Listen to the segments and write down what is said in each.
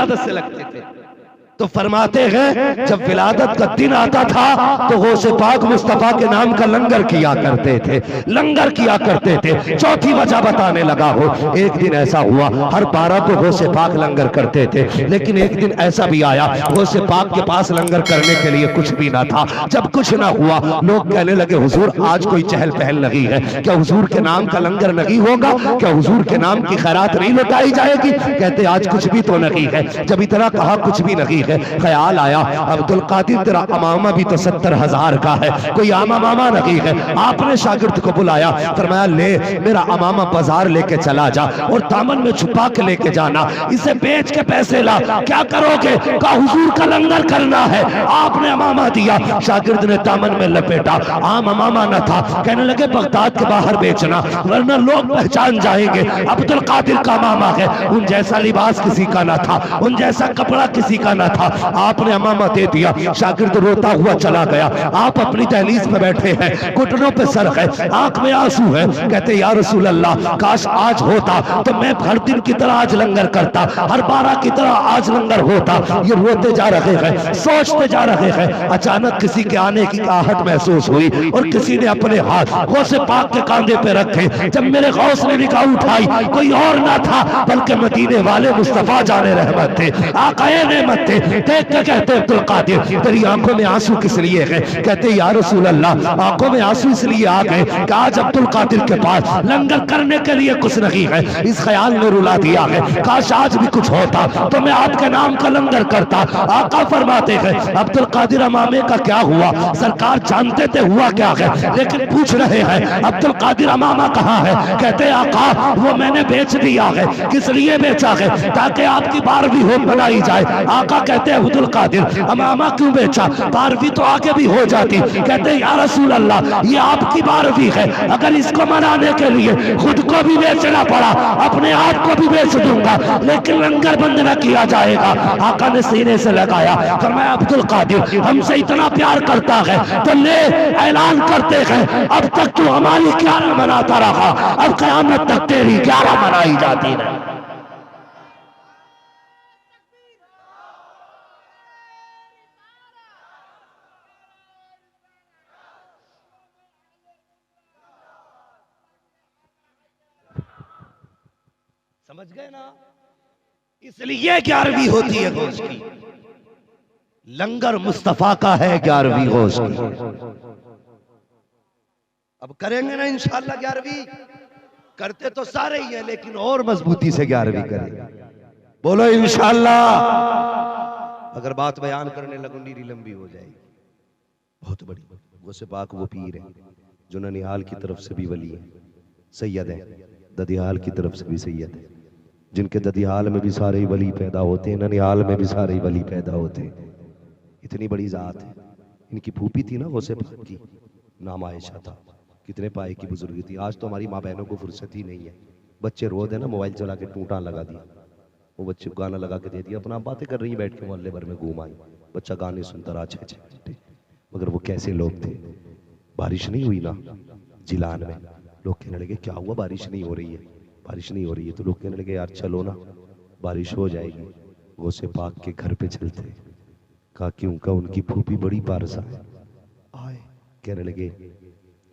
विलादत से लगते थे। तो फरमाते हैं जब विलादत का दिन आता था तो गौसे पाक मुस्तफा के नाम का लंगर किया करते थे, लंगर किया करते थे। चौथी वजह बताने लगा हो, एक दिन ऐसा हुआ, हर 12 को गौसे पाक लंगर करते थे, लेकिन एक दिन ऐसा भी आया गौसे पाक के पास लंगर करने के लिए कुछ भी ना था। जब कुछ ना हुआ, लोग कहने लगे हुजूर आज कोई चहल पहल लगी है, क्या हुजूर के नाम का लंगर नहीं होगा, क्या हुजूर के नाम की खैरात नहीं लुटाई जाएगी? कहते आज कुछ भी तो नहीं है। जब इतना कहा कुछ भी नहीं है, ख्याल आया अब्दुल कादिर तेरा अमामा भी तो 70,000 का है, कोई आमा मामा नहीं है। आपने शागिर्द को बुलाया, फरमाया ले मेरा अमामा बाजार लेके चला जा और दामन में छुपा के लेके जाना, इसे बेच के पैसे ला। क्या करोगे? कहा हुजूर का लंगर करना है। आपने अमामा दिया, शागिर्द ने दामन में लपेटा, आम अमामा न था। कहने लगे बगदाद के बाहर बेचना वरना लोग पहचान जाएंगे अब्दुल कादिर का अमामा है। उन जैसा लिबास किसी का ना था, उन जैसा कपड़ा किसी का ना था। आपने अमामा दे दिया, शागिर्द रोता हुआ चला गया। आप अपनी दहलीज पे बैठे हैं, घुटनों पे सर है, आंख में आंसू है। कहते या रसूल अल्लाह काश आज होता तो मैं हर दिन की तरह आज लंगर करता, हर 12 की तरह आज लंगर होता। ये रोते जा रहे हैं, सोचते जा रहे हैं। अचानक किसी के आने की आहट महसूस हुई और किसी ने अपने हाथ गौसे पाक के कांधे पे रखे। जब मेरे गौस ने निगाह उठाई, कोई और ना था बल्कि मदीने वाले मुस्तफा जाने रहमत थे, आकाए नेमत थे। देख के कहते अब्दुल कादिर तेरी आंखों में आंसू किस लिए है? कहते या रसूल अल्लाह आंखों में आंसू इसलिए आ गए कि आज अब्दुल कादिर के पास लंगर करने के लिए कुछ नहीं है। इस ख्याल ने रुला दिया है, काश आज भी कुछ होता तो मैं आपके नाम का लंगर करता। आका फरमाते हैं अब्दुल कादिर अमामे का क्या हुआ? सरकार जानते थे हुआ क्या है, लेकिन पूछ रहे हैं अब्दुल कादिर अमामा कहाँ है? कहते आका वो मैंने बेच दिया है। किस लिए बेचा है? ताकि आपकी 12वीं हो बनाई जाए। आका कहते हैं अब्दुल कादिर अमामा क्यों बेचा? 12वीं तो आगे भी हो जाती। कहते या रसूल अल्लाह ये आपकी 12वीं है, अगर इसको मनाने के लिए खुद को भी बेचना पड़ा अपने आप को भी बेच दूंगा, लेकिन लंगर बंद न किया जाएगा। आका ने सीने से लगाया, फरमाया अब्दुल कादिर हमसे इतना प्यार करता है तो ले ऐलान करते हैं अब तक तू हमारी 11 मनाता रहा, अब क़यामत तक तेरी 11 मनाई जाती रही। समझ गए ना? इसलिए 11वीं होती है गौस की। लंगर मुस्तफा का है 11वीं गौस की। अब करेंगे ना इंशाअल्लाह 11वीं। करते तो सारे ही हैं लेकिन और मजबूती से 11वीं करेंगे। बोलो इंशाअल्लाह। अगर बात बयान करने लगूं नीरी लंबी हो जाएगी। बहुत बड़ी गौसे पाक वो पीर है जो ननिहाल की तरफ से भी वली है, सैयद है, ददियाल की तरफ से भी सैयद है, जिनके ददियाल में भी सारे वली पैदा होते हैं, ननिहाल में भी सारे वली पैदा होते हैं। इतनी बड़ी जात है। इनकी फूफी थी ना गौसे पाक की, नाम आयशा था। कितने पाए की बुजुर्गी थी। आज तो हमारी माँ बहनों को फुर्सत ही नहीं है। बच्चे रो दे ना मोबाइल चला के टूटा लगा दिया, वो बच्चे को गाना लगा के दे दिया, अपना बातें कर रही है बैठ के, मोहल्ले भर में घूम आई, बच्चा गाने सुनता रहा 6-6 घंटे। मगर वो कैसे लोग थे। बारिश नहीं हुई ना जिलान में, लोग कहने लगे क्या हुआ बारिश नहीं हो रही है, बारिश नहीं हो रही है। तो लोग कहने लगे यार चलो ना बारिश हो जाएगी। गौसे पाक के घर पे चलते। कहा क्यों? का उनकी फूफी बड़ी पारसा है। आए कहने लगे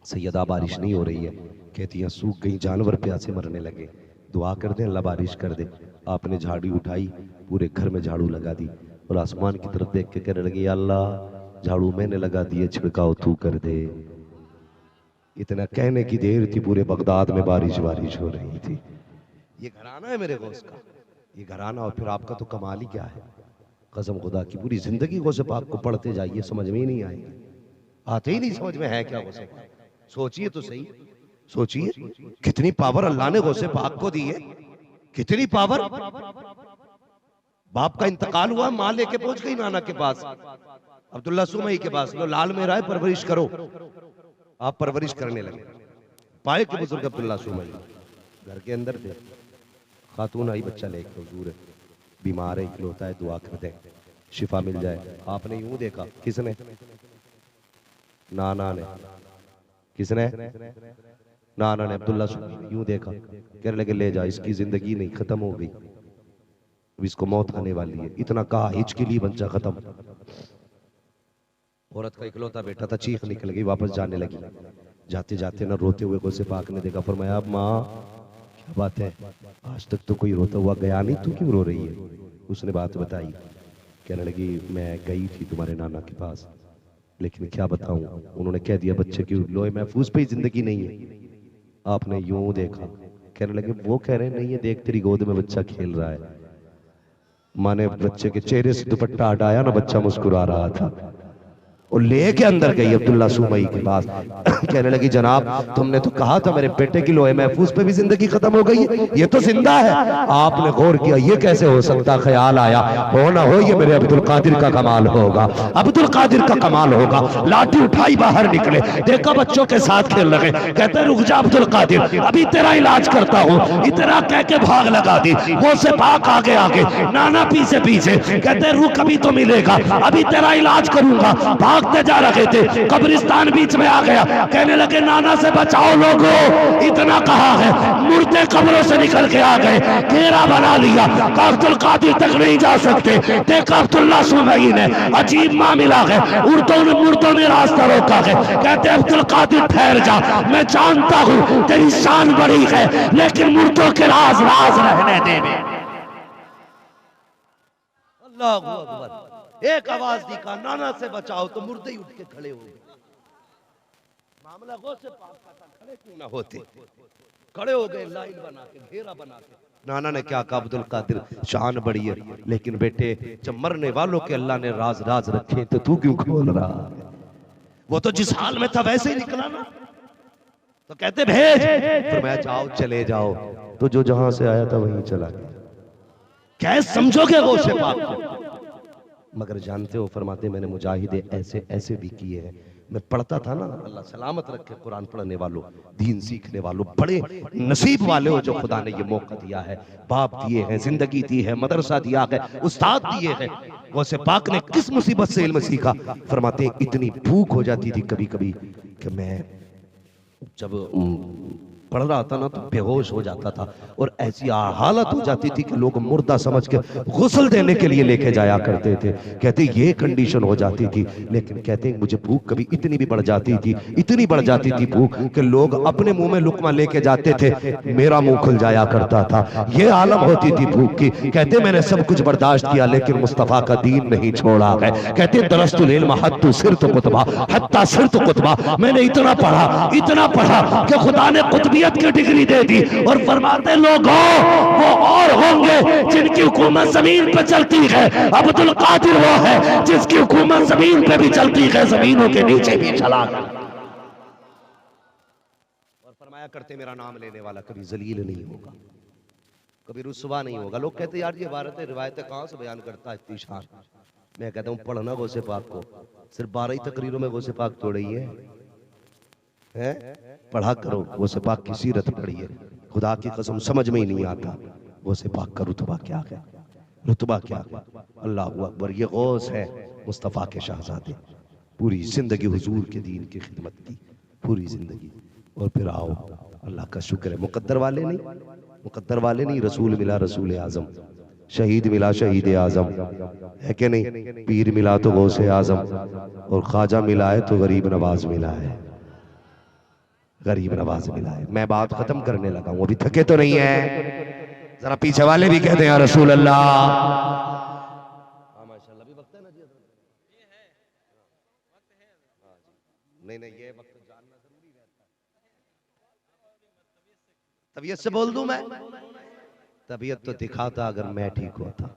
सैयदा बारिश नहीं हो रही है। कहती है सूख गई, जानवर प्यासे मरने लगे, दुआ कर दे अल्लाह बारिश कर दे। आपने झाड़ू उठाई, पूरे घर में झाड़ू लगा दी और आसमान की तरफ देख के कहने लगे अल्लाह झाड़ू मैंने लगा दिए, छिड़काव तू कर दे। इतना कहने की देर थी, पूरे बगदाद में बारिश बारिश हो रही थी। ये घराना है मेरे गौस का, ये घराना। और फिर आपका तो कमाल ही क्या है, कसम खुदा की पूरी जिंदगी गौसे पाक को पढ़ते जाइए, समझ में ही नहीं आएगी, आते ही नहीं समझ में है क्या गौसे पाक। सोचिए तो सही, सोचिए कितनी पावर अल्लाह ने गौसे पाक को दी है, कितनी पावर। बाप का इंतकाल हुआ, माँ लेके पहुंच गई नाना के पास, अब्दुल्ला सुमई के पास, लो लाल में राय परवरिश करो। आप परवरिश करने लगे। पाए के बुजुर्ग अब्दुल्ला सुमई घर के अंदर थे। खातून आई बच्चा लेके, हुजूर बीमार है, इकलौता है, दुआ कर दे शिफा मिल जाए। आपने यूं देखा, किसने? नाना ने। किसने? नाना ने। अब्दुल्ला सुमई यूं देखा, कहने लगे ले जा, इसकी जिंदगी नहीं खत्म हो गई। अब इसको मौत आने वाली है। इतना कहा, हिचकी ली, बच्चा खत्म। औरत का इकलौता बेटा था, चीख निकल गई, वापस जाने लगी। जाते जाते ना रोते हुए गौसे पाक ने देखा, फरमाया माँ क्या बात है, आज तक तो कोई रोता हुआ गया नहीं, तू क्यों रो रही है? उसने बात बताई। कहने लगी मैं गई थी तुम्हारे नाना के पास, लेकिन क्या बताऊं, उन्होंने कह दिया बच्चे की लोहे महफूज पे ही जिंदगी नहीं है। आपने यूं देखा। कहने लगे वो कह रहे नहीं है, देख तेरी गोद में बच्चा खेल रहा है। माँ ने बच्चे के चेहरे से दुपट्टा हटाया ना, बच्चा मुस्कुरा रहा था। और लेके अंदर गई अब्दुल्ला सुमई के पास। कहने लगी जनाब तुमने तो कहा था मेरे बेटे की लोहे महफूज पे भी जिंदगी खत्म हो गई है, ये तो जिंदा है। आपने गौर किया ये कैसे हो सकता? ख्याल आया हो ना हो ये मेरे अब्दुल कादिर का कमाल होगा, अब्दुल कादिर का कमाल होगा। लाठी उठाई, बाहर निकले, देखा बच्चों के साथ खेल रहे। कहते रुक जा अब्दुल कादिर, अभी तेरा इलाज करता हूँ। इतना कह के भाग लगा दी। वो से पाक आगे आगे, नाना पीछे पीछे। कहते रुक अभी तो मिलेगा, अभी तेरा इलाज करूंगा। भागते जा रहे थे, कब्रिस्तान बीच में आ गया। कहने लगे नाना से बचाओ लोगों। इतना कहा है, मुर्दे कब्रों से निकल के आ गए, घेरा बना लिया। अब्दुल कादिर तक नहीं जा सकते। देखा अब्दुल्ला सुमई ने, अजीब मामला है। मुर्दों ने रास्ता रोका है। कहते अब्दुल कादिर ठहर जा, मैं जानता हूं तेरी शान बड़ी है, लेकिन मुर्दों के राज राज रहने दे। अल्लाह अकबर। एक आवाज दी, कहा नाना से बचाओ, तो मुर्दे ही उठ के खड़े हो गए। मामला गौ से पाक का था, खड़े क्यों ना होते? खड़े हो गए, लाइन बना के, घेरा बना के। नाना ने क्या कहा, अब्दुल कादिर शान बड़ी है, लेकिन बेटे जब मरने वालों के अल्लाह ने राज राज रखे तो तू क्यों खोल रहा है? वो तो जिस हाल में था वैसे ही निकला ना। तो कहते भेज, फिर मैं जाओ चले जाओ, तो जो जहां से आया था वहीं चला गया। क्या समझोगे गौ से पाक को? मगर जानते हो, फरमाते मैंने मुजाहिदे ऐसे ऐसे भी किए हैं। मैं पढ़ता था ना, अल्लाह सलामत रखे कुरान पढ़ने वालों, दीन सीखने वालों, बड़े नसीब वाले हो जो खुदा ने ये मौका दिया है। बाप दिए हैं, जिंदगी दी है, मदरसा दिया है, उस्ताद दिए हैं। गौसे पाक ने किस मुसीबत से इल्म सीखा? फरमाते इतनी भूख हो जाती थी कभी कभी कि मैं जब पढ़ रहा था ना तो बेहोश हो जाता था, और ऐसी हालत हो जाती थी कि लोग मुर्दा समझ के गुस्ल देने के लिए लेके जाया करते थे। कहते ये कंडीशन हो जाती थी। लेकिन कहते मुझे भूख कभी इतनी भी बढ़ जाती थी, इतनी बढ़ जाती थी भूख कि लोग अपने मुंह में लुकमा लेके जाते थे, मेरा मुंह खुल जाया करता था। ये आलम होती थी भूख की। कहते मैंने सब कुछ बर्दाश्त किया, लेकिन मुस्तफा का दीन नहीं छोड़ा है। कहते दरस्तुल इल्म हत्तु सिरतु कुतबा, हत्ता सिरतु कुतबा। मैंने इतना पढ़ा कि खुदा ने कुतबियत की डिग्री दे दी। और फरमाते लोगों वो और होंगे जिनकी हुकूमत जमीन पे चलती है, अब्दुल कादिर वो है जिसकी हुकूमत जमीन पे भी चलती है, जमीनों के नीचे भी चला। और फरमाया करते मेरा नाम लेने वाला कभी जलील नहीं होगा, कभी रुसवा नहीं होगा। लोग कहते यार ये बारत रिवायतें कहां से बयान करता है इतनी शान? मैं कहता हूं पढ़ना गौसे पाक को, सिर्फ 12 ही तकरीरों में गौसे पाक तोड़ रही है? पढ़ा करो, वो से पाक की सीरत पढ़ी है। खुदा की कसम समझ में ही नहीं आता वो से पाक का रुतबा क्या है, रुतबा क्या है। अल्लाह अकबर। ये गौस है मुस्तफ़ा के शहजादे, पूरी जिंदगी हुजूर के दीन की खिदमत की, पूरी जिंदगी। और फिर आओ, अल्लाह का शुक्र है, मुकद्दर वाले नहीं, रसूल मिला रसूल आजम, शहीद मिला शहीद आजम, है कि नहीं? पीर मिला तो गौसे आजम, और ख्वाजा मिला है तो गरीब नवाज मिला है, गरीब नवाज मिला है। मैं बात खत्म करने लगा हूं, अभी थके तो नहीं है? जरा पीछे वाले भी कहते हैं रसूल अल्लाह। माशाल्लाह, अभी वक्त है ना जी? नहीं ये वक्त जानना जरूरी रहता है। तबीयत से बोल दूं मैं? तबीयत तो दिखाता अगर मैं ठीक होता,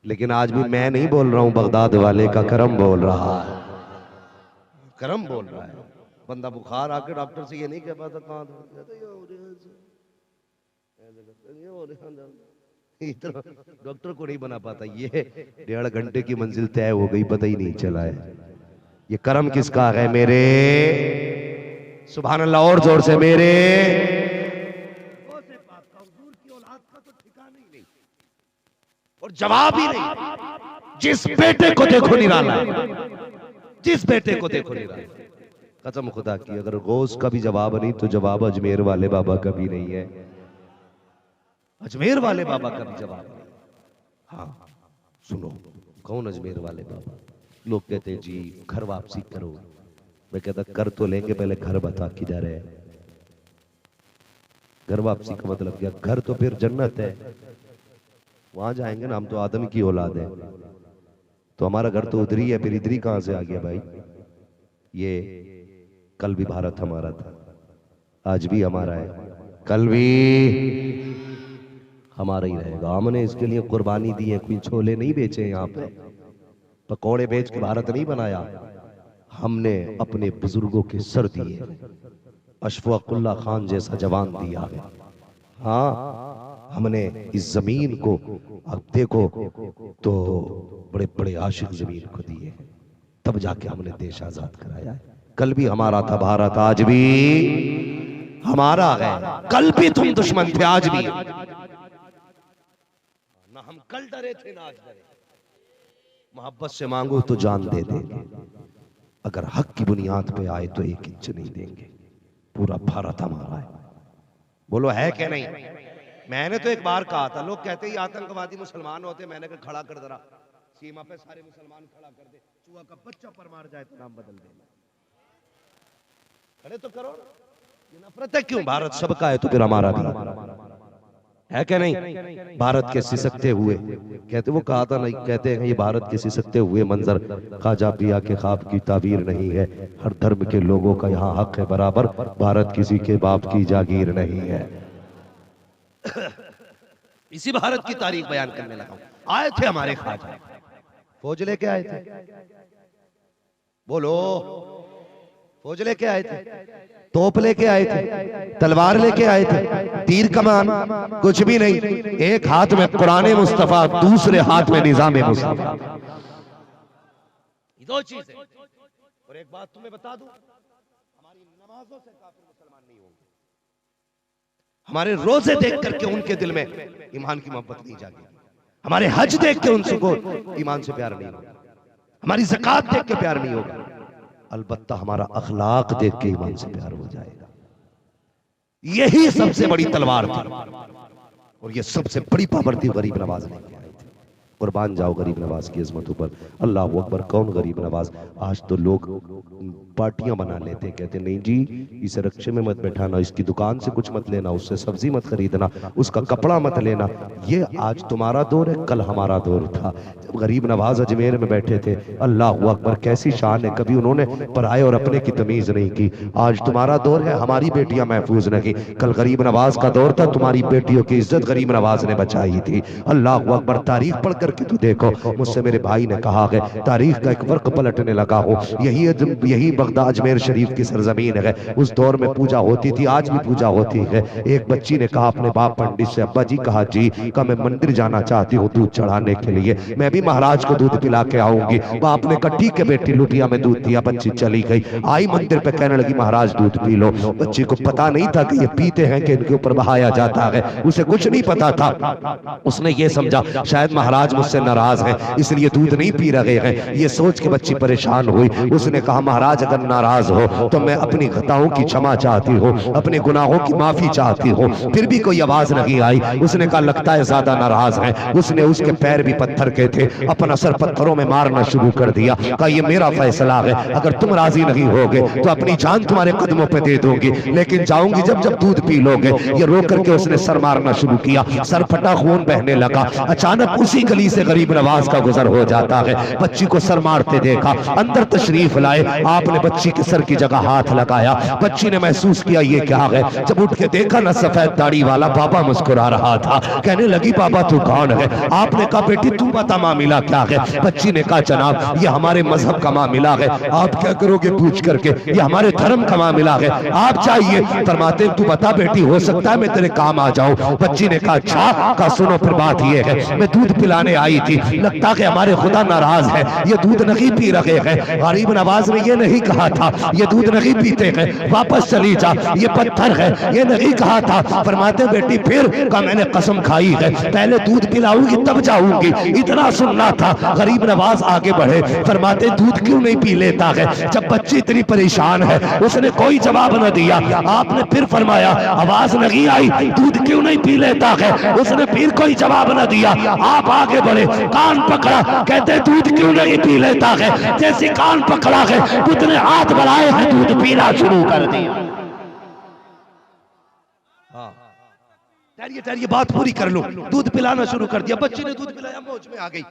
लेकिन आज भी मैं नहीं बोल रहा हूं, बगदाद वाले का करम बोल रहा है, करम बोल रहा है। बंदा बुखार आके डॉक्टर से ये नहीं कह पाता कहाँ डॉक्टर को नहीं बना पाता। ये 1.5 घंटे की मंजिल तय हो गई, पता ही नहीं चला है। ये करम किसका है मेरे? सुभान अल्लाह, और जोर से मेरे। और जवाब ही नहीं। जिस बेटे को देखो निराला है, जिस बेटे को देखो निराला। कसम खुदा की, अगर गौस का भी जवाब नहीं तो जवाब अजमेर वाले बाबा का भी नहीं है, अजमेर वाले बाबा का भी जवाब नहीं। हाँ सुनो, कौन अजमेर वाले बाबा? लोग कहते हैं जी घर वापसी करो। मैं कहता कर तो लेंगे, पहले घर बता किधर है। घर वापसी का मतलब क्या? घर तो फिर जन्नत है, वहां जाएंगे ना। हम तो आदम की औलाद है, तो हमारा घर तो उधर ही है, फिर इधर ही कहां से आ गया भाई? ये कल भी भारत हमारा था, आज भी हमारा है, कल भी हमारा ही रहेगा। हमने इसके लिए कुर्बानी दी है, कोई छोले नहीं बेचे यहाँ पे, पकौड़े बेच के भारत नहीं बनाया। हमने अपने बुजुर्गों के सर दिए, अशफाकुल्ला खान जैसा जवान दिया है। हाँ, हमने इस जमीन को, अब देखो तो बड़े बड़े आशिक जमीन को दिए, तब जाके हमने देश आजाद कराया है। कल भी हमारा था भारत, आज भी हमारा है। कल भी तुम दुश्मन थे, आज भी। ना हम कल डरे थे, ना आज डरे। मोहब्बत से मांगो तो जान दे देंगे, अगर हक की बुनियाद पे आए तो एक इंच नहीं देंगे। पूरा भारत हमारा है, बोलो है कि नहीं? मैंने तो एक बार कहा था, लोग कहते हैं आतंकवादी मुसलमान होते, मैंने कहा खड़ा कर जरा सीमा पे सारे मुसलमान खड़ा कर दे, चूहा का बच्चा पर मार जाए तो नाम बदल देना। खड़े तो करो, ये नफरत है क्यों? भारत सबका है तो फिर हमारा भी है क्या नहीं? भारत के सिसकते हुए, कहते वो कहा था नहीं, कहते हैं ये भारत के सिसकते हुए मंजर ख्वाजा पिया के ख्वाब की ताबीर नहीं है। हर धर्म के लोगों का यहाँ हक है बराबर, भारत किसी के बाप की जागीर नहीं है। इसी भारत की तारीख बयान करने लगा। आए थे हमारे ख्वाजा, फौज लेके आए थे, बोलो फौज लेके आए थे, तोप लेके आए थे, तलवार लेके आए थे, तीर कमान कुछ भी नहीं। एक हाथ में कुरान मुस्तफा, दूसरे हाथ में निजाम मुस्तफा, दो चीजें। और एक बात तुम्हें बता दूं, हमारी नमाजों से काफिर मुसलमान नहीं होंगे, हमारे रोजे देख करके उनके दिल में ईमान की मोहब्बत नहीं जाएगी, हमारे हज देख के उनको ईमान से प्यार नहीं होगा, हमारी ज़कात देख के प्यार नहीं होगा, अलबत्ता हमारा अखलाक देख के ईमान से प्यार हो जाएगा। यही सबसे बड़ी तलवार थी और ये सबसे बड़ी पावर थी गरीब नवाज ने। कुर्बान जाओ गरीब नवाज की अजमतों पर, अल्लाह अकबर। कौन गरीब नवाज? आज तो लोग पार्टियां बना लेते, कहते नहीं जी इसे रक्षे में मत बैठाना, इसकी दुकान से कुछ मत लेना, उससे सब्जी मत खरीदना, उसका कपड़ा मत लेना। ये आज तुम्हारा दौर है, कल हमारा दौर था। जब गरीब नवाज अजमेर में बैठे थे, अल्लाह अकबर कैसी शान है, कभी उन्होंने पराए और अपने की तमीज नहीं की। आज तुम्हारा दौर है, हमारी बेटियां महफूज नहीं, कल गरीब नवाज का दौर था, तुम्हारी बेटियों की इज्जत गरीब नवाज ने बचाई थी। अल्लाह अकबर। तारीख पढ़ करके तो देखो, मुझसे मेरे भाई ने कहा है तारीख का एक वर्क पलटने लगा हो। यही बगदाद अजमेर शरीफ की सरजमीन है, उस दौर में पूजा होती थी, आज भी पूजा होती है। एक बच्ची ने कहा अपने बाप पंडित से, अब्बा जी कहा जी का मैं मंदिर जाना चाहती हूँ दूध चढ़ाने के लिए, मैं भी महाराज को दूध पिला के आऊंगी। बाप ने कहा ठीक है बेटी, लुटिया में दूध दिया, बच्ची चली गई। आई मंदिर पे कहने लगी महाराज दूध पी लो। बच्ची को पता नहीं था कि ये पीते हैं कि इनके ऊपर बहाया जाता है, उसे कुछ नहीं पता था। उसने ये समझा शायद महाराज मुझसे नाराज हैं इसलिए दूध नहीं पी रहे हैं, ये सोच के बच्ची परेशान हुई। उसने कहा महाराज अगर नाराज हो तो मैं अपनी खताओं की क्षमा चाहती हूँ, अपने गुनाहों की माफी चाहती हूँ। फिर भी कोई आवाज नहीं आई। उसने कहा लगता है ज्यादा नाराज हैं। उसने उसके पैर भी पत्थर के थे, अपना सर पत्थरों में मारना शुरू कर दिया। कहा ये मेरा फैसला है, अगर तुम राजी नहीं होगे तो अपनी जान तुम्हारे कदमों पे दे दूंगी, लेकिन जाऊंगी जब जब दूध पी लोगे। ये रो करके उसने सर मारना शुरू किया, सर फटा, खून बहने लगा। अचानक उसी गली से गरीब नवाज का गुजर हो जाता है। बच्ची को सर मारते देखा, अंदर तशरीफ लाए, आपने बच्ची के सर की जगह हाथ लगाया। बच्ची ने महसूस किया ये क्या है। जब उठ के देखा ना सफेद दाढ़ी वाला बाबा मुस्कुरा रहा था। कहने लगी बाबा तू कौन है? आपने कहा बेटी तू बता मामला क्या है। बच्ची ने कहा जनाब ये हमारे मजहब का मामला है। आप क्या करोगे पूछ करके? ये हमारे धर्म का मामला है, आप चाहिए। फरमाते तू बता बेटी, हो सकता है मैं तेरे काम आ जाऊं। बच्ची ने कहा अच्छा। का सुनो फिर बात ये है, मैं दूध पिलाने आई थी, लगता है हमारे खुदा नाराज है, ये दूध नहीं पी रहे हैं। गरीब नवाज ने ये नहीं कहा था ये दूध नहीं पीते हैं, वापस चली जा, ये पत्थर है, ये नहीं कहा था। फरमाते बेटी फिर? का मैंने कसम खाई है पहले दूध पिलाऊंगी तब जाऊंगी, इतना सुनना था। गरीब नवाज आगे बढ़े, फरमाते दूध क्यों नहीं पी लेता है जब बच्ची इतनी परेशान है? उसने कोई जवाब न दिया। आपने फिर फरमाया, आवाज नहीं आई दूध क्यों नहीं पी लेता है? उसने फिर कोई जवाब न दिया। आप आगे बढ़े, कान पकड़ा, कहते दूध क्यों नहीं पी लेता है? जैसे कान पकड़ा है पुत्र ने हाथ बढ़ाए हैं, दूध पीना शुरू कर दिया। ठहरिए बात पूरी कर लो। दूध पिलाना शुरू कर दिया, बच्ची ने दूध पिलाया, मौज में आ गई।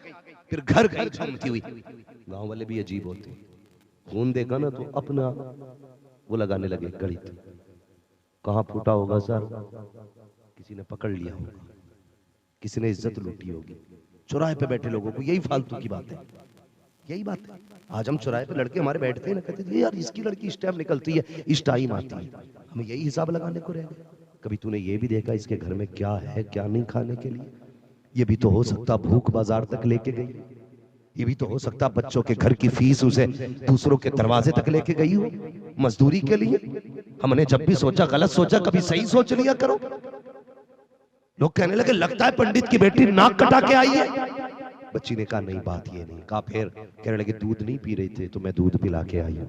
फिर घर घर झूमती हुई। गांव वाले भी अजीब होते हैं, खून देखा ना तो अपना वो लगाने लगे घड़ी, कहाँ फूटा होगा सर, किसी ने पकड़ लिया होगा, किसी ने इज्जत लूटी होगी। चौराहे पे बैठे लोगों को यही फालतू की बात है, यही बात है। आज हम चौराहे पे लड़के हमारे बैठते हैं ना, कहते थे यार इसकी लड़की इस टाइम निकलती है, इस टाइम आती है, हमें यही हिसाब लगाने को रह गए। कभी तूने ये भी देखा इसके घर में क्या है क्या नहीं खाने के लिए? ये भी तो हो सकता भूख बाजार तक लेके गई, ये भी तो हो सकता बच्चों के घर की फीस उसे दूसरों के दरवाजे तक लेके गई हो मजदूरी के लिए। हमने जब भी सोचा गलत सोचा, कभी सही सोच लिया करो। लोग कहने लगे लगता है पंडित की बेटी नाक कटा के आई है। बच्ची ने कहा नहीं बात ये नहीं। कहा फिर? कहने लगे दूध नहीं पी रही थे तो मैं दूध पिला के आई हूं।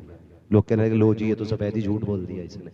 लोग कहने लगे लो जी ये तो सफेद ही झूठ बोल दिया इसने।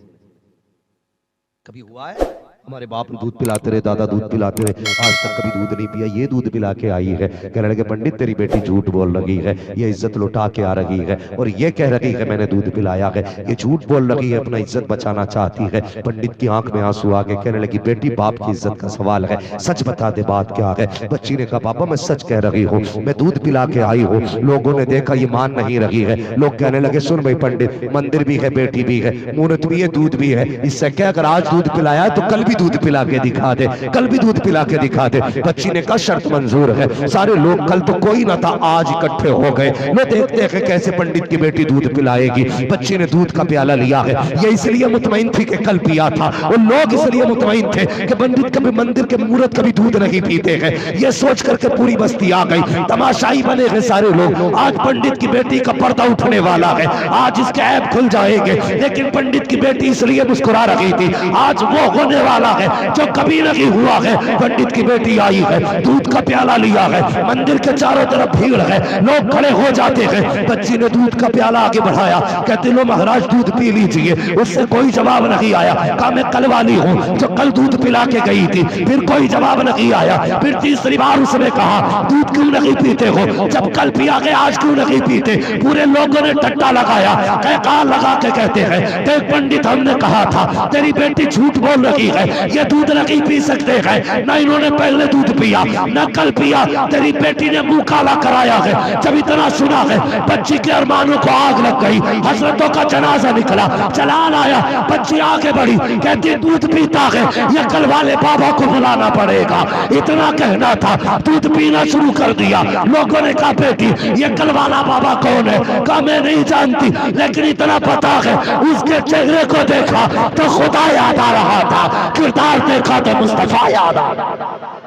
कभी हुआ है? हमारे बाप दूध पिलाते रहे, दादा दूध पिलाते रहे, आज तक कभी दूध नहीं पिया, ये दूध पिला के आई है। कहने लगे पंडित तेरी बेटी झूठ बोल रही है, ये इज्जत लुटा के आ रही है और ये कह रही है मैंने दूध पिलाया है, ये झूठ बोल रही है, अपना इज्जत बचाना चाहती है। पंडित की आंख में आंसू आ गए। कहने लगी बेटी बाप की इज्जत का सवाल है, सच बता दे बात क्या है। बच्ची ने कहा पापा मैं सच कह रही हूँ, मैं दूध पिला के आई हूँ। लोगों ने देखा ये मान नहीं रही है। लोग कहने लगे सुन भाई पंडित, मंदिर भी है, बेटी भी है, मूर्त भी है, दूध भी है, इससे क्या अगर आज दूध पिलाया है तो कल भी दूध पिला के दिखा दे, कल भी दूध पिला के दिखा दे। बच्ची ने कहा शर्त मंजूर है। सारे लोग कल तो कोई ना था, आज इकट्ठे हो गए। लो देखते हैं कैसे पंडित की बेटी दूध पिलाएगी। बच्ची ने दूध का प्याला लिया है, ये इसलिए मुतमईन थी कि कल पिया था, और लोग इसलिए मुतमईन थे कि पंडित कभी मंदिर के मूर्त कभी दूध नहीं पीते हैं। ये सोच करके पूरी बस्ती आ गई, तमाशाई बने हैं सारे लोग। आज पंडित की बेटी का पर्दा उठने वाला है, आज इसके ऐब खुल जाएंगे। लेकिन पंडित की बेटी इसलिए मुस्कुरा रही थी, आज वो होने वाला है जो कभी नहीं हुआ है। पंडित की बेटी आई है, दूध का प्याला लिया है, मंदिर के चारों तरफ भीड़ है, लोग खड़े हो जाते हैं। बच्ची ने दूध का प्याला आगे बढ़ाया, कहते लो महाराज दूध पी लीजिए। उससे कोई जवाब नहीं आया। कहा मैं कल वाली हूँ जो कल दूध पिला के गई थी। फिर कोई जवाब नहीं आया। फिर तीसरी बार उसने कहा दूध क्यों नहीं पीते हो, जब कल पिया के आज क्यों नहीं पीते? पूरे लोगों ने टट्टा लगाया, कहा लगा के कहते हैं देख पंडित हमने कहा था तेरी बेटी झूठ बोल रही है, ये दूध नहीं पी सकते हैं, न इन्होंने पहले दूध पिया न कल पिया, तेरी बेटी ने मुंह काला कराया है। जब इतना सुना है बच्ची के अरमानों को आग लग गई। हजरतों का जनाजा निकला, चलान आया, बच्ची आगे बढ़ी, कहती दूध पीता है, ये कल वाले बाबा को बुलाना पड़ेगा। इतना कहना था, दूध पीना शुरू कर दिया। लोगों ने कहा बेटी ये कल वाला बाबा कौन है? कहा मैं नहीं जानती, लेकिन इतना पता है उसके चेहरे को देखा तो खुदा याद आ रहा था, किरदार देखा तो मुस्तफा याद आ रहा था।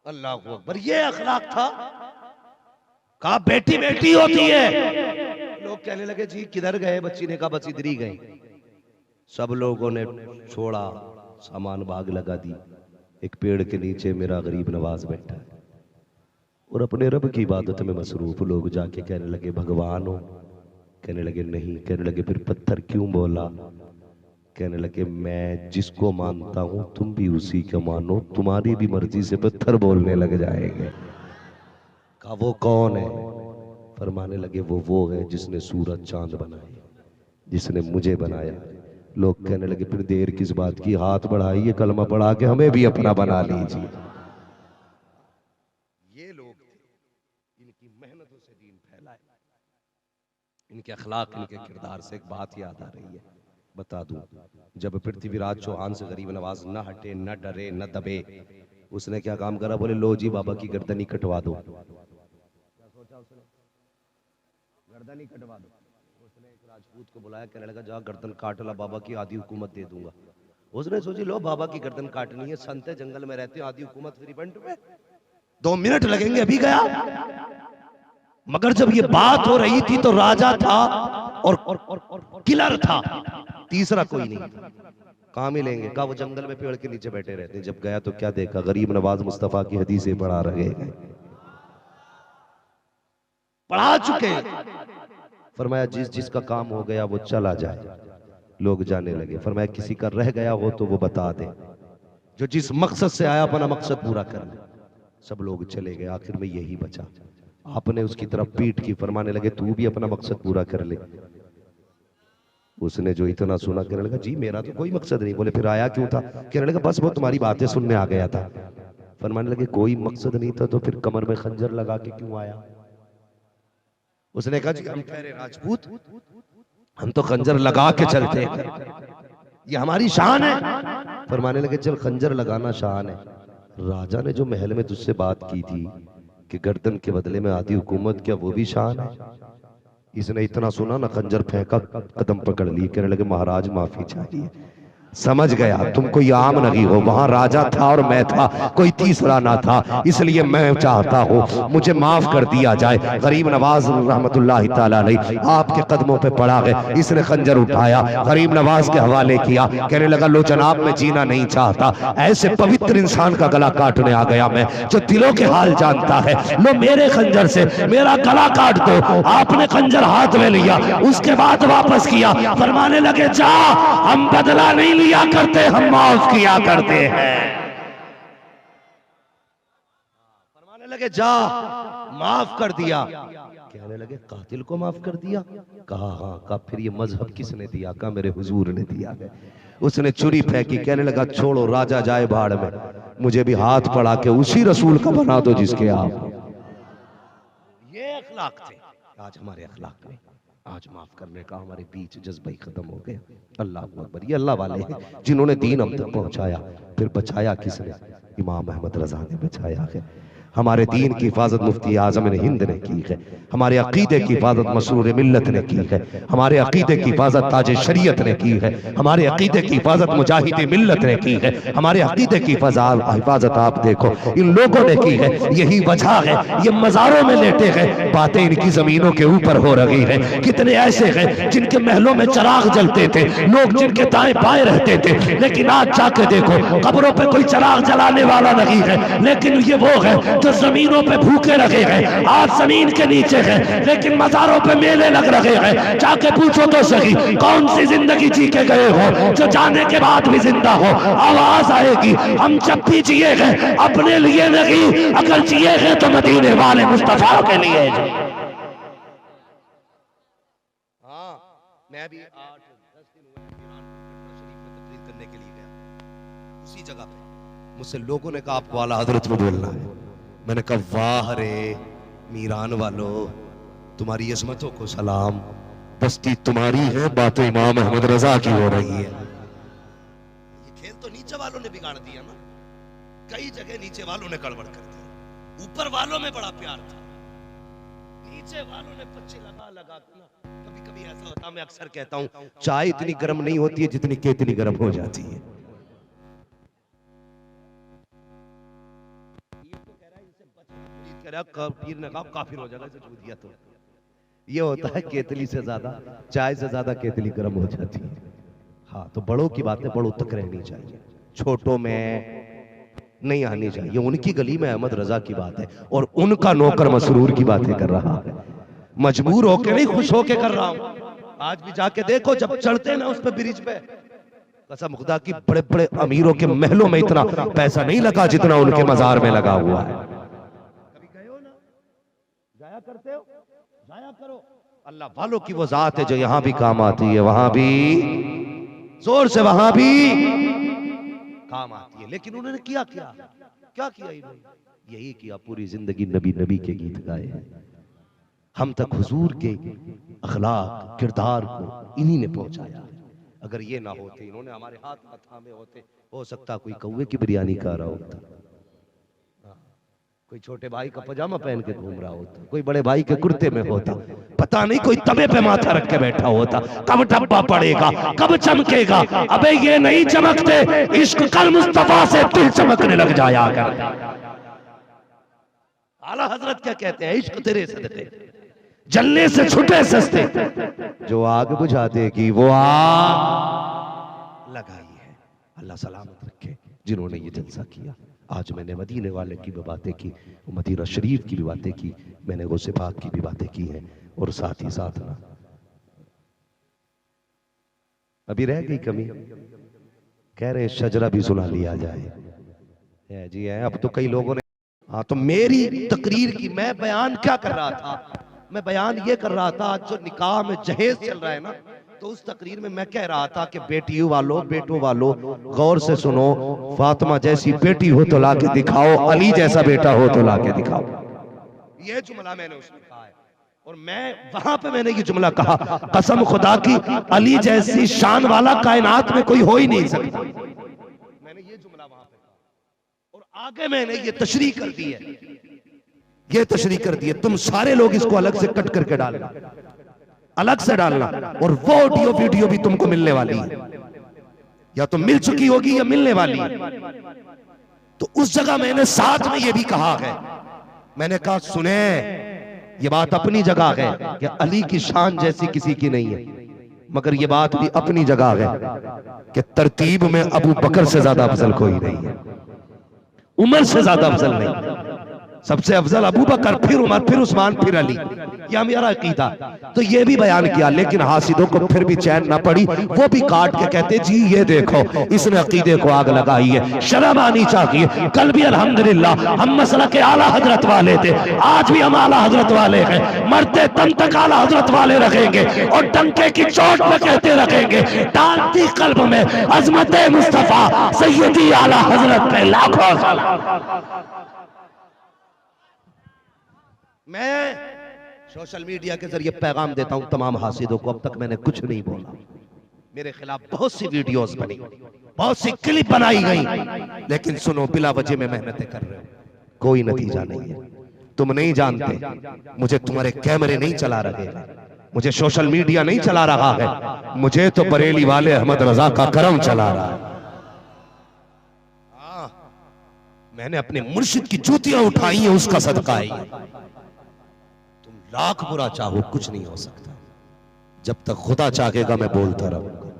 अल्लाह अकबर, ये अखलाक था। कहा बेटी बेटी होती है। लोग कहने लगे जी किधर गए? बच्ची ने कहा बस इधर ही गए। सब लोगों ने छोड़ा, सामान बाग लगा दी। एक पेड़ के नीचे मेरा गरीब नवाज बैठा है और अपने रब की इबादत में मसरूफ। लोग जाके कहने लगे भगवान हो? कहने लगे नहीं। कहने लगे फिर पत्थर क्यों बोला? कहने लगे मैं जिसको मानता हूं तुम भी उसी को मानो, तुम्हारी भी मर्जी से पत्थर बोलने लग जाएंगे। कहा वो कौन है? फरमाने लगे वो है जिसने सूरज चांद बनाए, जिसने मुझे बनाया। लोग कहने लगे फिर देर किस बात की, हाथ बढ़ाइए कलमा पढ़ा के हमें भी अपना बना लीजिए। ये लोग थे, इनकी मेहनतों से दीन फैलाए, इनके अखलाक इनके किरदार से एक बात याद आ रही है, बता दूं। जब पृथ्वीराज चौहान से गरीब नवाज न हटे, न डरे, न दबे, उसने क्या काम करा? बोले लो जी बाबा की गर्दन ही कटवा दो। क्या सोचा उसने? गर्दन ही कटवा दो। उसने एक राजपूत को बुलाया, कहने लगा जा गर्दन काट ला, बाबा की आधी हुकूमत दे दूंगा। उसने सोची लो बाबा की गर्दन काटनी है, संत जंगल में रहते हैं, आधी हुकूमत फ्री बंट में 2 मिनट लगेंगे, अभी गया। मगर जब ये बात हो रही थी तो राजा था और किलर था, तीसरा कोई नहीं था। कहाँ मिलेंगे? कहा वो जंगल में पेड़ के नीचे बैठे रहते हैं। जब गया तो क्या देखा? गरीब नवाज मुस्तफा की हदीसें पढ़ा रहे, पढ़ा चुके। फरमाया जिस जिसका काम हो गया वो चला जाए। लोग जाने लगे। फरमाया किसी का रह गया हो तो वो बता दे, जो जिस मकसद से आया अपना मकसद पूरा कर ले। सब लोग चले गए, आखिर में यही बचा। आपने उसकी तरफ पीठ की, फरमाने लगे तू भी अपना मकसद पूरा कर ले। उसने जो इतना सुना, कहने लगा जी मेरा तो कोई मकसद नहीं। बोले फिर आया क्यों था? कहने लगा बस वो तुम्हारी बातें सुनने आ गया था। फरमाने लगे कोई मकसद नहीं था तो फिर कमर में खंजर लगा के क्यों आया? उसने कहा जी हम ठहरे राजपूत, हम तो खंजर लगा के चलते हैं, ये हमारी शान है। फरमाने लगे चल खंजर लगाना शान है, राजा ने जो महल में तुझसे बात की थी कि गर्दन के बदले में आधी हुकूमत, क्या वो भी शान है? इसने इतना सुना ना, खंजर फेंका, कदम पकड़ ली। कहने लगे महाराज माफी चाहिए। समझ गया तुम कोई आम नहीं हो, वहां राजा था और मैं था, कोई तीसरा ना था, इसलिए मैं चाहता हूँ मुझे माफ कर दिया जाए। गरीब नवाज रहमतुल्लाह ताला अलैह आपके कदमों पे पड़ा गए। इसने खंजर उठाया, गरीब नवाज के हवाले किया। कहने लगा लो जनाब मैं जीना नहीं चाहता, ऐसे पवित्र इंसान का गला काटने आ गया मैं, जो दिलों के हाल जानता है। लो मेरे खंजर से मेरा गला काट दो। आपने खंजर हाथ में लिया, उसके बाद वापस किया। फरमाने लगे जा, हम बदला नहीं लिया करते, हम माफ किया करते हैं। फरमाने लगे जा, माफ कर दिया। कहने लगे कातिल को माफ कर दिया? कहा हाँ। कहा फिर ये मजहब किसने दिया? कहा मेरे हुजूर ने दिया है। उसने छुरी फेंकी। कहने लगा छोड़ो, राजा जाए भाड़ में, मुझे भी हाथ पड़ा के उसी रसूल का बना दो जिसके आप। ये अखलाक थे। आज हमारे अखलाक में, आज माफ करने का हमारे बीच जज्बा ही खत्म हो गया। अल्लाह अकबर। ये अल्लाह वाले हैं जिन्होंने दीन हम तक पहुंचाया। फिर बचाया किसने? इमाम अहमद रजा ने बचाया है। हमारे दीन की हिफाजत मुफ्ती आजम ने हिंद ने की है। हमारे अकीदे की हिफाजत मसरूर मिल्लत ने की है। हमारे अकीदे की हिफाजत ताज शरीयत ने की है। हमारे अकीदे की हिफाजत मुजाहिद मिल्लत ने की है। हमारे अकीदे की हिफाजत आप देखो इन लोगों ने की है। यही वजह है ये मज़ारों में लेटे हैं, बातें इनकी जमीनों के ऊपर हो रही है। कितने ऐसे हैं जिनके महलों में चिराग जलते थे, लोग जिनके दाएं बाएं रहते थे, लेकिन आज जाके देखो कब्रों पे कोई चिराग जलाने वाला नहीं है। लेकिन ये वो है जो जमीनों पे भूखे रखे हैं, आज जमीन के नीचे हैं, लेकिन मज़ारों पे मेले लग रहे हैं। जाके पूछो तो सही कौन सी जिंदगी जी के गए हो जो जाने के बाद भी जिंदा हो? आवाज आएगी हम जब भी जिए हैं अपने लिए नहीं, अगर जिए हैं तो मदीने वाले मुस्तफा के लिए। हाँ, मैं भी 8-10 दिन हुए शरीफ में तकरीर करने के लिए गया। उसी जगह पे मुझसे लोगों ने कहा आपको आला हजरत में बोलना है। मैंने कहा वाह रे मीरान वालों, तुम्हारी अजमतों को सलाम, बस्ती तुम्हारी है, बातें इमाम अहमद रजा की हो रही है। ये खेल तो नीचे वालों ने बिगाड़ दिया ना, कई जगह नीचे वालों ने गड़बड़ कर दी। ऊपर वालों में बड़ा प्यार था, नीचे वालों ने पच्चे लगा लगा के ना। कभी कभी ऐसा होता, मैं अक्सर कहता हूँ चाय इतनी गर्म नहीं होती है जितनी केतली गर्म हो जाती है। पीर ने कहा काफिर हो जाएगा इसे छू दिया तो। ये होता है केतली से ज्यादा, चाय से ज्यादा केतली गर्म हो जाती है। हाँ, तो बड़ों की बातें बड़ों तक रहनी चाहिए, छोटों में नहीं आनी चाहिए। उनकी गली में अहमद रजा की बात है और उनका नौकर मसरूर की बातें कर रहा है। मजबूर होके नहीं, खुश होके कर रहा हूं। आज भी जाके देखो, जब चढ़ते ना उस पे ब्रिज पे, कसम खुदा की बड़े बड़े अमीरों के महलों में इतना पैसा नहीं लगा जितना उनके मजार में लगा हुआ है। जाया करते हो, जाया करो। अल्लाह वालों की वो जात है जो यहां भी काम आती है, वहां भी जोर से, वहां भी काम आती है। लेकिन उन्होंने किया क्या किया? यही किया, पूरी जिंदगी नबी नबी के गीत गाए हैं। हम तक हुजूर के अखलाक किरदार को इन्हीं ने पहुंचाया। अगर ये ना होते, इन्होंने हमारे हाथ में थामे होते, हो सकता कोई कौवे की बिरयानी खा रहा होता, कोई छोटे भाई का पजामा पहन के घूम रहा होता, कोई बड़े भाई के कुर्ते में होता, पता नहीं कोई तवे पे माथा रख के बैठा होता। कब डब्बा पड़ेगा, कब चमकेगा? अबे ये नहीं चमकते, इश्क कर मुस्तफा से दिल चमकने लग जाया कर। आला हजरत क्या कहते हैं? इश्क तेरे सदके जलने से छुटे सस्ते, जो आग बुझा देगी वो आग लगाई है। अल्लाह सलामत रखे जिन्होंने ये जलसा किया। आज मैंने मदीने वाले की भी बातें की, मदीना शरीफ की भी बातें की, मैंने गौसे पाक की भी बातें की हैं, और साथ ही साथ ना अभी रह गई कमी, कह रहे शजरा भी सुना लिया जाए। है जी है, अब तो कई लोगों ने, हाँ तो मेरी तकरीर की मैं बयान क्या कर रहा था, मैं बयान ये कर रहा था आज जो निकाह में जहेज चल रहा है ना, तो उस तकरीर में मैं कह रहा था कि बेटियों वालों बेटों वालों गौर से सुनो, फातिमा जैसी बेटी हो तो लाके दिखाओ, अली जैसा बेटा हो तो लाके दिखाओ। ये जुमला मैंने उसमें कहा है, और मैं वहां पे मैंने ये जुमला कहा, कसम खुदा की अली जैसी शान वाला कायनात में कोई हो ही नहीं सकता। मैंने ये जुमला वहां पे कहा, और आगे मैंने ये तशरीह कर दी है, ये तशरीह कर दी है। तुम सारे लोग इसको अलग से कट करके डालना, अलग से डालना, और वो ऑडियो वीडियो भी तुमको मिलने वाली है, या तो मिल चुकी होगी या मिलने वाली है। तो उस जगह मैंने साथ में ये भी कहा है, मैंने कहा सुने, ये बात अपनी जगह है कि अली की शान जैसी किसी की नहीं है, मगर ये बात भी अपनी जगह है कि तरतीब में अबू बकर से ज्यादा अफजल कोई नहीं है, उमर से ज्यादा अफजल नहीं, सबसे अफजल अबू बकर, फिर उमर, फिर उस्मान, फिर अली। यह मेरा अकीदा। तो ये भी बयान किया, लेकिन हासिदों को फिर भी चैन ना पड़ी, वो भी काट के कहते जी ये देखो इसने अकीदे को आग लगाई है, शर्म आनी चाहिए। कल भी अल्हम्दुलिल्लाह हम मसला के आला हजरत वाले थे, आज भी हम आला हजरत वाले हैं, मरते दम तक आला हजरत वाले रखेंगे, और डंके की चोट पे कहते रखेंगे, डालती कल्ब में अजमत मुस्तफा सैयदी आला हजरत पे लाखों सलाम। मैं सोशल मीडिया के जरिए पैगाम देता हूं तमाम हासिदों को, अब तक मैंने कुछ नहीं बोला, मेरे खिलाफ बहुत सी वीडियोस बनी, बहुत सी क्लिप बनाई गई, लेकिन सुनो बिला वजह में मेहनतें कर रहे हो, कोई नतीजा नहीं है। तुम नहीं जानते, मुझे तुम्हारे कैमरे नहीं चला रहे, मुझे सोशल मीडिया नहीं चला रहा है, मुझे तो बरेली वाले अहमद रजा का करम चला रहा है। मैंने अपने मुर्शिद की जूतियां उठाई हैं, उसका सदका है। लाख बुरा चाहो कुछ नहीं हो सकता, जब तक खुदा चाहेगा मैं बोलता रहूंगा।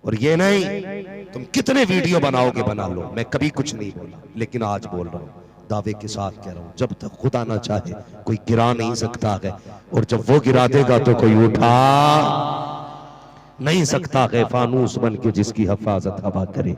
और ये नहीं तुम कितने वीडियो बनाओगे बना लो, मैं कभी कुछ नहीं बोला, लेकिन आज बोल रहा हूं, दावे के साथ कह रहा हूं, जब तक खुदा ना चाहे कोई गिरा नहीं सकता है, और जब वो गिरा देगा तो कोई उठा नहीं सकता है। फानूस बन के जिसकी हिफाजत हवा करे,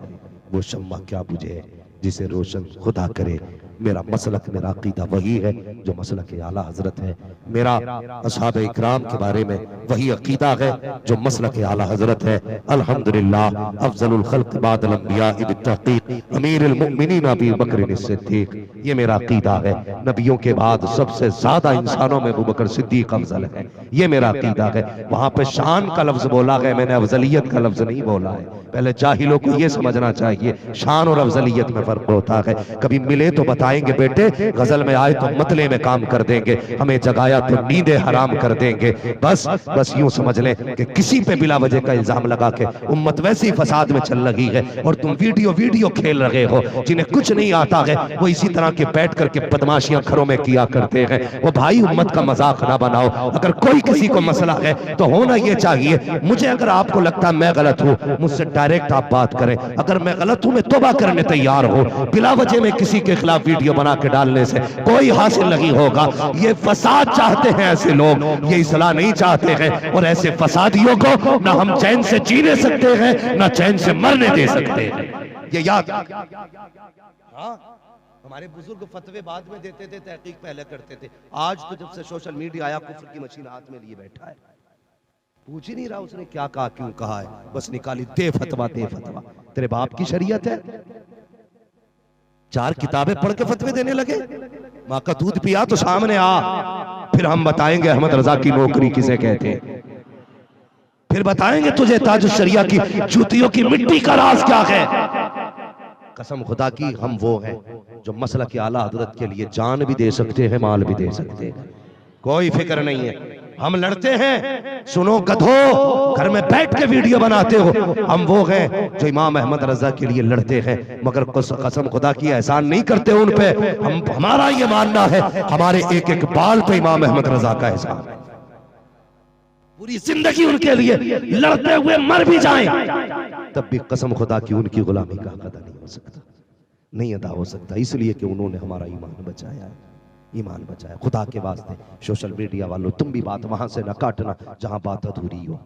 वो शम्मा क्या बुझे जिसे रोशन खुदा करे। मेरा मसलक, मेरा अकीदा वही है जो मसलक आला हजरत है, मेरा असहाब इकराम के बारे में वही अकीदा है जो मसलक आला हजरत है। अल्हम्दुलिल्लाह अफजलुल खल्क बादल अंबिया बित्तहकीक अमीरुल मुमिनीन अबू बकर सिद्दीक, ये मेरा अकीदा है। नबियों के बाद सबसे ज्यादा इंसानों में अबू बकर सिद्दीक अफजल है, ये मेरा अकीदा है। वहां पे शान का लफ्ज बोला है, मैंने अफजलियत का लफ्ज नहीं बोला है। पहले जाहिलों को यह समझना चाहिए शान और अफजलियत में फर्क होता है। कभी मिले तो बताएंगे बेटे, गजल में आए तो मतले में काम कर देंगे, हमें जगाया तो नींदे हराम कर देंगे। बस यूं समझ लें कि किसी पे बिला वजह का इल्जाम लगा के उम्मत वैसी फसाद में चल रही है, और तुम वीडियो खेल रहे हो। जिन्हें कुछ नहीं आता है वो इसी तरह के बैठ करके बदमाशियां घरों में किया करते हैं। वो भाई उम्मत का मजाक ना बनाओ। अगर कोई किसी को मसला है तो होना ये चाहिए, मुझे अगर आपको लगता है मैं गलत हूँ, मुझसे डायरेक्ट आप बात करें। अगर मैं गलत हूं, मैं तौबा करने तैयार हूं। बिला वजह में किसी के खिलाफ वीडियो बना के डालने से कोई हासिल नहीं होगा। ये फसाद चाहते हैं ऐसे लोग, ये इस्लाह नहीं चाहते हैं। और ऐसे फसादियों को ना हम चैन से जीने सकते हैं, ना चैन से मरने दे सकते हैं। ये याद। हमारे बुजुर्ग फतवे बाद में देते थे, तहकीक पहले करते थे। आज तो जब से सोशल मीडिया आया, कुफ्र की मशीन हाथ में लिए बैठा है, पूछ ही नहीं रहा उसने क्या कहा, क्यों कहा है, बस निकाली दे फतवा दे फतवा। तेरे बाप की शरीयत है, 4 किताबें पढ़ के फतवे देने लगे। माँ का दूध पिया तो सामने आ, फिर हम बताएंगे अहमद रजा की नौकरी किसे कहते हैं, फिर बताएंगे तुझे ताज शरिया की जूतियों की मिट्टी का राज क्या है। कसम खुदा की हम वो हैं जो मसलक आला हजरत के लिए जान भी दे सकते हैं, माल भी दे सकते हैं, कोई फिक्र नहीं है। हम लड़ते हैं, सुनो गधो, घर में बैठ के वीडियो बनाते हो। हम वो हैं जो इमाम अहमद रजा के लिए लड़ते हैं, मगर कसम खुदा की एहसान नहीं करते उन पे। हमारा ये मानना है हमारे एक एक बाल पे इमाम अहमद रजा का एहसान है। पूरी जिंदगी उनके लिए लड़ते हुए मर भी जाएं, तब भी कसम खुदा की उनकी गुलामी का अदा नहीं हो सकता, नहीं अदा हो सकता, इसलिए कि उन्होंने हमारा ईमान बचाया है, ईमान बचाया। खुदा के वास्ते सोशल मीडिया वालों, तुम भी बात वहां से ना काटना जहां बात अधूरी हो,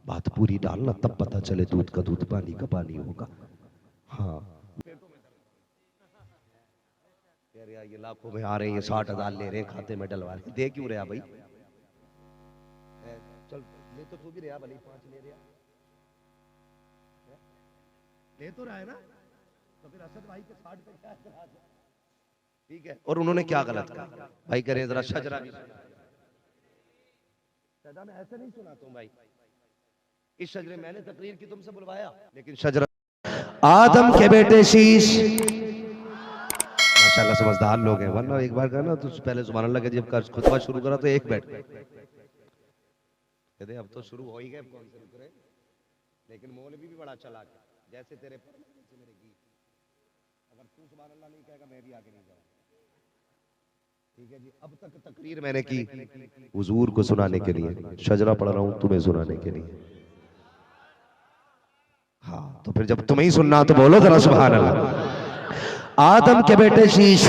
बात पूरी डालना, तब पता चले दूध का दूध पानी का पानी होगा। हाँ ये लाखों में आ रहे हैं, 60,000 ले रहे हैं, खाते में डलवा रहे, दे क्यों रहा भाई? चल ले तो तू भी रहा भले, 5 ले रहा, ले तो रहा है ना, तो फिर असद भाई के 60 पे क्या करा? ठीक है। और उन्होंने क्या गलत कहा भाई? करें जरा शजरा भी सुना। शजरा में ऐसे नहीं सुना तुम भाई, इस शजरे मैंने तकरीर की तुमसे बुलवाया, लेकिन शजरा आदम के बेटे शीश, माशाल्लाह समझदार लोग हैं, वरना एक बार कहना तो पहले सुभान अल्लाह के जब खुतबा शुरू करा तो एक बैठ कहते अब तो शुरू हो ही गए, कौन से रुक रहे, लेकिन मौलवी भी बड़ा चालाक है, जैसे तेरे मेरे गीत, अगर तू सुभान अल्लाह नहीं कहेगा मैं भी आगे नहीं जाऊंगा। ठीक है जी। अब तक तकरीर मैंने की हुजूर को सुनाने के लिए, शजरा पढ़ रहा हूं तुम्हें सुनाने के लिए। हाँ तो फिर जब तुम्हें ही सुनना तो बोलो जरा सुभान अल्लाह। आदम के बेटे शीश,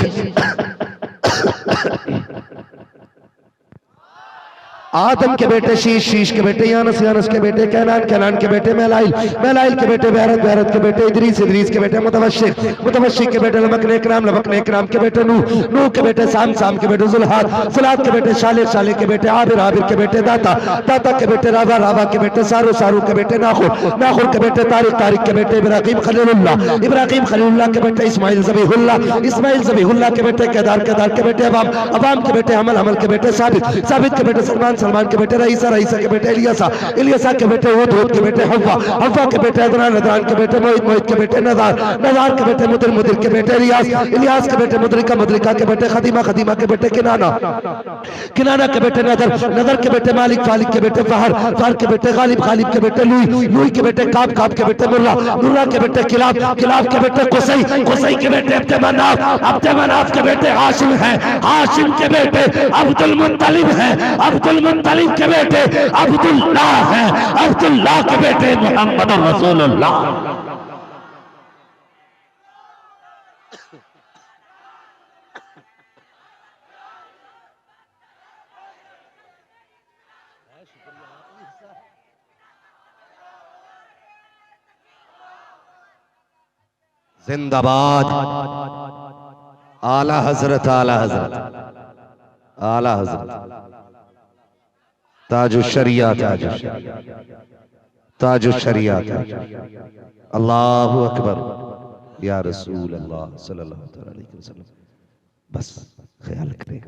आदम के बेटे शीश, शीश के बेटे यानस, यानस के बेटे कैनान, कैनान के बेटे महलाइल, महलाइल के बेटे बेहरत, बेहरत के बेटे इदरीस, इदरीस के बेटे मुतवश्शिक, मुतवश्शिक के बेटे लमकने इकराम, लमकने इकराम के बेटे नूह, नूह के बेटे साम, साम के बेटे जुल्हाद, जुल्हाद के बेटे शाले, शाले के बेटे आबिर, आबिर के बेटे दाता, दाता के बेटे रावा, रावा के बेटे सारू, सारू के बेटे नाखुर, नाखुर के बेटे तारिक, तारिक के बेटे इब्राहिम खलीलुल्लाह, इब्राहिम खलीलुल्लाह के बेटे इस्माइल ज़बीहुल्लाह, इस्माइल ज़बीहुल्लाह के बेटे केदार, केदार के बेटे अवाम, अवाम के बेटे हमल, हमल के बेटे साबित, साबित के बेटे सलमान, सलमान के बेटे रईसा, रईसा के बेटे इलियासा, इलियासा के बेटे हूद, हूद के बेटे हव्वा, हव्वा के बेटे अदनान, अदनान के बेटे मोहित, मोहित के बेटे नज़ार, नज़ार के बेटे मुदिर, मुदिर के बेटे इलियास, इलियास के बेटे मुदरिका, मुदरिका के बेटे खदीमा, खदीमा के बेटे किनाना, किनाना के बेटे नदर, नदर के बेटे मालिक, फालिक के बेटे फहर, फहर के बेटे गालिब, गालिब के बेटे लुई, लुई के बेटे काब, काब के बेटे मुर्रा, मुर्रा के बेटे किलाब, किलाब के बेटे कुसई, कुसई के बेटे अब्द मनाफ, अब्द मनाफ के बेटे हाशिम है, हाशिम के बेटे अब्दुल मुत्तलिब है, अब्दुल मुत्तलिब के बेटे अब्दुल्लाह है, अब्दुल्लाह के बेटे मोहम्मद रसूलुल्लाह। जिंदाबाद आला हजरत, आला हजरत, आला हजरत, ताजु शरिया, ताजु ताजु शरिया, अल्लाहु अकबर या रसूल अल्लाह सल्लल्लाहु अलैहि वसल्लम। बस ख्याल करें।